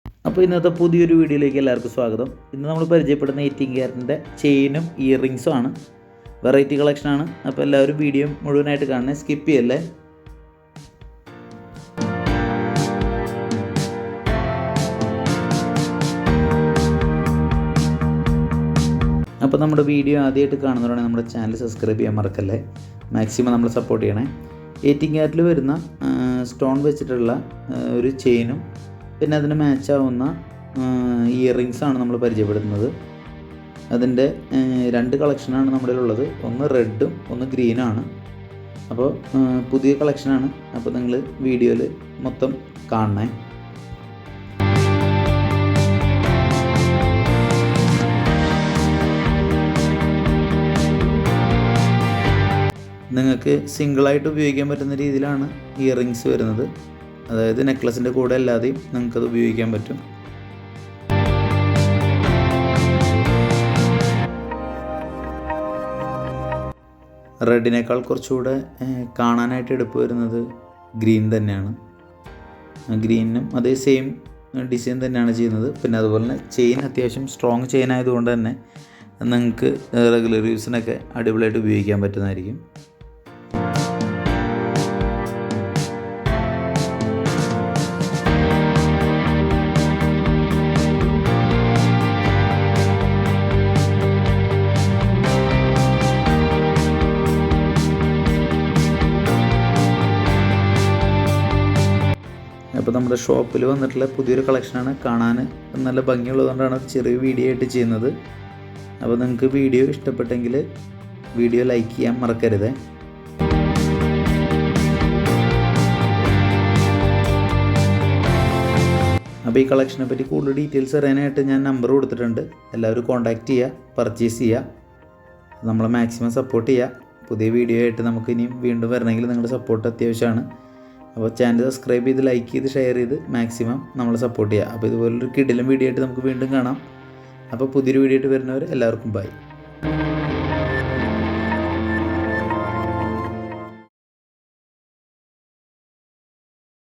അപ്പോൾ ഇന്നത്തെ പുതിയൊരു വീഡിയോയിലേക്ക് എല്ലാവർക്കും സ്വാഗതം. ഇന്ന് നമ്മൾ പരിചയപ്പെടുന്ന 18 ക്യാരറ്റിൻ്റെ ചെയിനും ഇയറിങ്സും ആണ്. വെറൈറ്റി കളക്ഷനാണ്. അപ്പോൾ എല്ലാവരും വീഡിയോ മുഴുവനായിട്ട് കാണണേ, സ്കിപ്പ് ചെയ്യല്ലേ. അപ്പോൾ നമ്മുടെ വീഡിയോ ആദ്യമായിട്ട് കാണുന്നവരാണെങ്കിൽ നമ്മുടെ ചാനൽ സബ്സ്ക്രൈബ് ചെയ്യാൻ മറക്കല്ലേ. മാക്സിമം നമ്മൾ സപ്പോർട്ട് ചെയ്യണേ. 18 ക്യാരറ്റിൽ വരുന്ന സ്റ്റോൺ വെച്ചിട്ടുള്ള ഒരു ചെയിനും പിന്നെ അതിന് മാച്ചാവുന്ന ഇയറിങ്സാണ് നമ്മൾ പരിചയപ്പെടുത്തുന്നത്. അതിൻ്റെ രണ്ട് കളക്ഷനാണ് നമ്മുടെ ഉള്ളത്. ഒന്ന് റെഡും ഒന്ന് ഗ്രീനാണ്. അപ്പോൾ പുതിയ കളക്ഷനാണ്. അപ്പോൾ നിങ്ങൾ വീഡിയോയിൽ മൊത്തം കാണണേ. നിങ്ങൾക്ക് സിംഗിളായിട്ട് ഉപയോഗിക്കാൻ പറ്റുന്ന രീതിയിലാണ് ഇയറിങ്സ് വരുന്നത്. അതായത് നെക്ലസിൻ്റെ കൂടെ അല്ലാതെയും നിങ്ങൾക്കത് ഉപയോഗിക്കാൻ പറ്റും. റെഡിനേക്കാൾ കുറച്ചുകൂടെ കാണാനായിട്ട് എടുപ്പ് വരുന്നത് ഗ്രീൻ തന്നെയാണ്. ഗ്രീനും അതേ സെയിം ഡിസൈൻ തന്നെയാണ് ചെയ്യുന്നത്. പിന്നെ അതുപോലെ തന്നെ ചെയിൻ അത്യാവശ്യം സ്ട്രോങ് ചെയിൻ ആയതുകൊണ്ട് തന്നെ നിങ്ങൾക്ക് റെഗുലർ യൂസിനൊക്കെ അടിപൊളിയായിട്ട് ഉപയോഗിക്കാൻ പറ്റുന്നതായിരിക്കും. അപ്പോൾ നമ്മുടെ ഷോപ്പിൽ വന്നിട്ടുള്ള പുതിയൊരു കളക്ഷനാണ്. കാണാൻ നല്ല ഭംഗിയുള്ളതുകൊണ്ടാണ് ചെറിയ വീഡിയോ ആയിട്ട് ചെയ്യുന്നത്. അപ്പോൾ നിങ്ങൾക്ക് വീഡിയോ ഇഷ്ടപ്പെട്ടെങ്കിൽ വീഡിയോ ലൈക്ക് ചെയ്യാൻ മറക്കരുത്. അപ്പോൾ ഈ കളക്ഷനെ പറ്റി കൂടുതൽ ഡീറ്റെയിൽസ് അറിയാനായിട്ട് ഞാൻ നമ്പർ കൊടുത്തിട്ടുണ്ട്. എല്ലാവരും കോൺടാക്റ്റ് ചെയ്യുക, പർച്ചേസ് ചെയ്യുക. നമ്മളെ മാക്സിമം സപ്പോർട്ട് ചെയ്യുക. പുതിയ വീഡിയോ ആയിട്ട് നമുക്ക് ഇനിയും വീണ്ടും വരണമെങ്കിൽ നിങ്ങളുടെ സപ്പോർട്ട് അത്യാവശ്യമാണ്. അപ്പോൾ ചാനൽ സബ്സ്ക്രൈബ് ചെയ്ത് ലൈക്ക് ചെയ്ത് ഷെയർ ചെയ്ത് മാക്സിമം നമ്മളെ സപ്പോർട്ട് ചെയ്യുക. അപ്പോൾ ഇതുപോലൊരു കിടിലൻ വീഡിയോ ആയിട്ട് നമുക്ക് വീണ്ടും കാണാം. അപ്പോൾ പുതിയൊരു വീഡിയോ ആയിട്ട് വരുന്നവർ എല്ലാവർക്കും ബൈ.